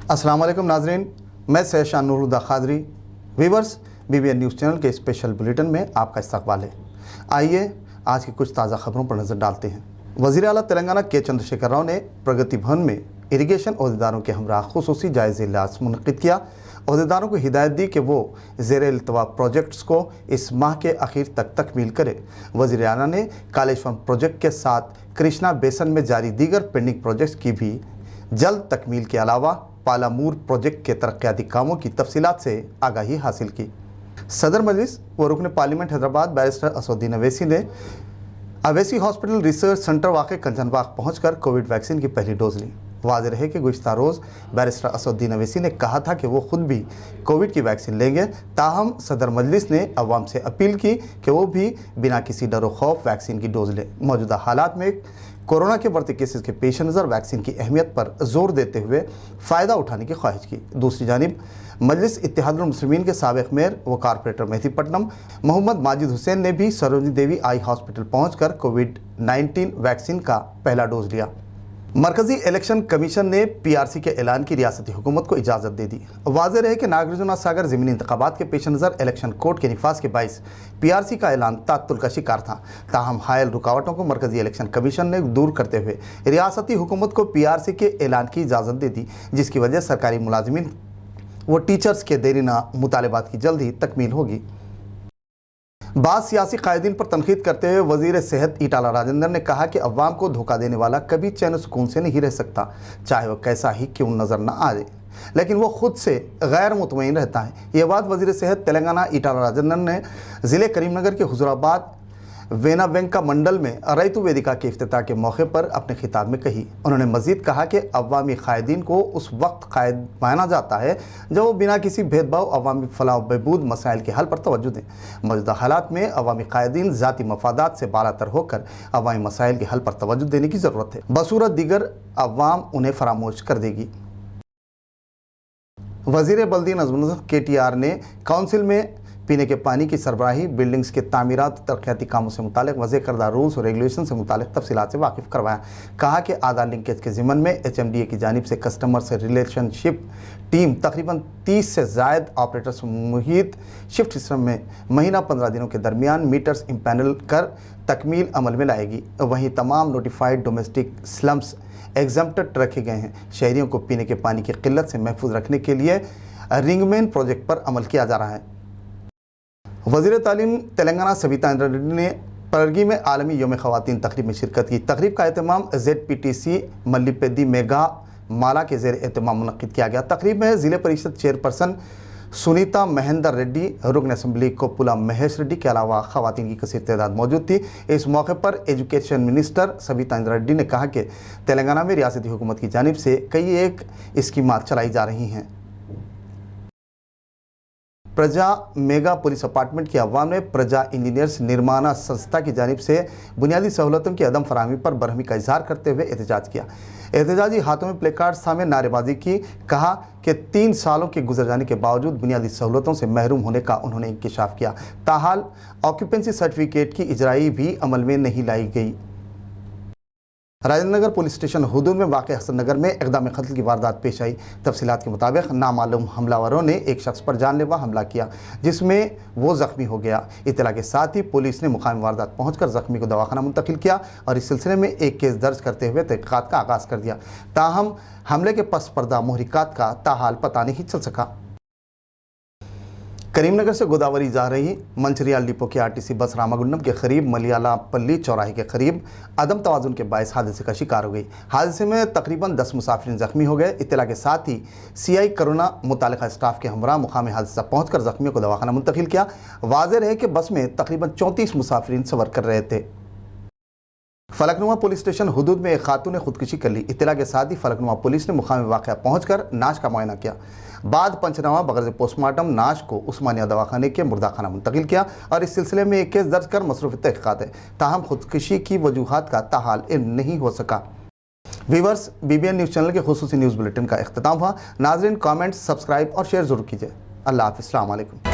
अस्सलाम वालेकुम नाजरीन, मैं Syed Shanuruddin Qadri. Viewers, BBN news channel के स्पेशल बुलेटिन में आपका इस्तकबाल है। आइए आज की कुछ ताज़ा खबरों पर नज़र डालते हैं। वज़ीर आला तेलंगाना के चंद्रशेखर राव ने प्रगति भवन में इरिगेशन अहदेदारों के हमरा खुसूसी जायज़ा इजलास मुनक़िद किया। अहदेदारों को हिदायत दी कि वो ज़ेर इल्तवा प्रोजेक्ट्स को इस माह के आखिर तक तकमील करे। वज़ीर आला ने कालेश्वरम प्रोजेक्ट के साथ कृष्णा बेसन में जारी दीगर पेंडिंग प्रोजेक्ट्स की भी जल्द तकमील के अलावा पालामूर प्रोजेक्ट के तरक्याती कामों की तफसीलात से आगाही हासिल की। सदर मजलिस व रुकन पार्लियामेंट हैदराबाद बैरिस्टर असदुद्दीन अवैसी ने अवैसी हॉस्पिटल रिसर्च सेंटर वाक़ कंचनबाग पहुंचकर कोविड वैक्सीन की पहली डोज ली। वाज़ेह है कि गुज़िश्ता रोज़ बैरिस्टर असदुद्दीन अवैसी ने कहा था कि वो खुद भी कोविड की वैक्सीन लेंगे। ताहम सदर मजलिस ने अवाम से अपील की कि वो भी बिना किसी डर व खौफ वैक्सीन की डोज लें। मौजूदा हालात में कोरोना के बढ़ते केसेस के पेश नज़र वैक्सीन की अहमियत पर जोर देते हुए फ़ायदा उठाने की ख्वाहिश की। दूसरी जानिब मजलिस इत्तेहादुल मुस्लिमीन के साबिक़ मेयर व कारपोरेटर मेहदीपट्टनम मोहम्मद माजिद हुसैन ने भी सरोजनी देवी आई हॉस्पिटल पहुंचकर कोविड-19 वैक्सीन का पहला डोज लिया। मरकजी इलेक्शन कमीशन ने PRC के ऐलान की रियासती हुकूमत को इजाज़त दे दी। वाज़ेह रहे कि नागार्जुन सागर ज़मीनी इंतखाबात के पेश नज़र इलेक्शन कोड के निफाज के बाइस PRC का ऐलान तात्तुल का शिकार था। ताहम हायल रुकावटों को मरकजी इलेक्शन कमीशन ने दूर करते हुए रियासती हुकूमत को PRC के ऐलान की इजाज़त दे दी, जिसकी वजह सरकारी मुलाजिमीन व टीचर्स के देरीना मुतालबात की जल्द ही तकमील होगी। बाद सियासी कायदीन पर तनकीद करते हुए वज़ीर सेहत ईटाला राजेंद्र ने कहा कि अवाम को धोखा देने वाला कभी चैन सुकून से नहीं रह सकता, चाहे वह कैसा ही क्यों नज़र न आ जाए, लेकिन वो खुद से गैर मुतमईन रहता है। ये बात वज़ीर सेहत तेलंगाना ईटाला राजेंद्र ने ज़िले करीमनगर के हुजूराबाद वेना वेंका मंडल में रैतु वेदिका के इफ्तिताह के मौके पर अपने खिताब में कही। उन्होंने मज़ीद कहा कि अवामी कायदीन को उस वक्त कायद माना जाता है जब वो बिना किसी भेदभाव अवामी फलाह व बहबूद मसाइल के हल पर तवज्जो दें। मौजूदा हालात में अवामी कायदीन ज़ाती मफादात से बालातर होकर अवामी मसाइल के हल पर तवज्जो देने की ज़रूरत है, बसूरत दीगर अवाम उन्हें फरामोश कर देगी। वज़ीर बल्दी नज़्म KTR ने काउंसिल में पीने के पानी की सरबराही, बिल्डिंग्स के तामीरात, तरक्याती कामों से मुतालिक वज़े करदा रूल्स और रेगुलेशन से मुतालिक तफसीलात से वाकिफ़ करवाया। कहा कि आधार लिंकेज के ज़िमन में HMDA की जानिब से कस्टमर से रिलेशनशिप टीम तकरीबन 30 से ज़ायद ऑपरेटर्स मुहित शिफ्ट सिस्टम में महीना 15 दिनों के दरमियान मीटर्स इम्पैनल कर तकमील अमल में लाएगी। वहीं तमाम नोटिफाइड डोमेस्टिक स्लम्स एग्जम्प्टेड रखे गए हैं। शहरियों को पीने के पानी की किल्लत से महफूज रखने के लिए रिंगमैन प्रोजेक्ट पर अमल किया जा रहा है। वज़ीर तालीम तेलंगाना सविता इंद्रा रेड्डी ने परगी में आलमी योम ख़वातीन तकरीब में शिरकत की। तकरीब का एहतमाम ZPTC मल्लीपेदी मेगा माला के ज़ेर एहतमाम मुनक़्क़िद किया गया। तकरीब में ज़िले परिषद चेयरपर्सन सुनीता महेंदर रेड्डी, रुकन असम्बली कोपुला महेश रेड्डी के अलावा ख़वातीन की कसीर तादाद मौजूद थी। इस मौके पर एजुकेशन मिनिस्टर सविता इंद्रा रेड्डी ने कहा कि तेलंगाना में रियासती हुकूमत की जानिब से कई एक स्कीमात चलाई जा रही हैं। प्रजा मेगा पुलिस अपार्टमेंट की अवाम ने प्रजा इंजीनियर्स निर्माणा संस्था की जानिब से बुनियादी सहूलतों की अदम फराहमी पर बरहमी का इजहार करते हुए एहतजाज किया। एहतजाजी हाथों में प्लेकार्ड्स थामे नारेबाजी की। कहा कि 3 सालों के गुजर जाने के बावजूद बुनियादी सहूलतों से महरूम होने का उन्होंने इंकिशाफ किया। ताहाल ऑक्यूपेंसी सर्टिफिकेट की इजराई भी अमल में नहीं लाई गई। राजेंद्र नगर पुलिस स्टेशन हुदूद में वाक़ हसन नगर में इक़दाम कत्ल की वारदात पेश आई। तफसीलात के मुताबिक नामालूम हमलावरों ने एक शख्स पर जानलेवा हमला किया, जिसमें वो ज़ख्मी हो गया। इत्तला के साथ ही पुलिस ने मुकामी वारदात पहुंचकर ज़ख्मी को दवाखाना मुंतकिल किया और इस सिलसिले में एक केस दर्ज करते हुए तहक़ीक़ात का आगाज़ कर दिया। ताहम हमले के पस पर्दा मुहरिकात का ताहाल पता नहीं चल सका। करीमनगर से गोदावरी जा रही मंचरियाल डिपो की RTC बस रामागुंडम के करीब मलियाला पल्ली चौराहे के करीब अदम तवाज़ुन के बायस हादसे का शिकार हो गई। हादसे में तकरीबन 10 मुसाफिर जख्मी हो गए। इत्तला के साथ ही CI करुणा मुतालिका स्टाफ के हमरा मुकामी हादसा पहुंचकर जख्मियों को दवाखाना मुंतकिल किया। वाज़ेह है कि बस में तकरीबन 34 मुसाफिरीन सफ़र कर रहे थे। फलकनुमा पुलिस स्टेशन हुदूद में एक खातून ने खुदकुशी कर ली। इत्तला के साथ ही फलकनुमा पुलिस ने मुकामी वाक़या पहुंचकर नाश का मुआयना किया। बाद पंचनामा बगैर पोस्टमार्टम नाश को उस्मानिया दवाखाने के मुर्दाखाना मुंतकिल किया और इस सिलसिले में एक केस दर्ज कर मसरूफ़ तहक़ीक़ात है। ताहम खुदकुशी की वजूहात का ताहाल इल्म नहीं हो सका। व्यूवर्स, BBN न्यूज़ चैनल के खुसूसी न्यूज़ बुलेटिन का इख्तिताम हुआ। नाज़रीन, कमेंट, सब्सक्राइब और शेयर ज़रूर कीजिए। अल्लाह हाफ़िज़। अस्सलाम वालेकुम।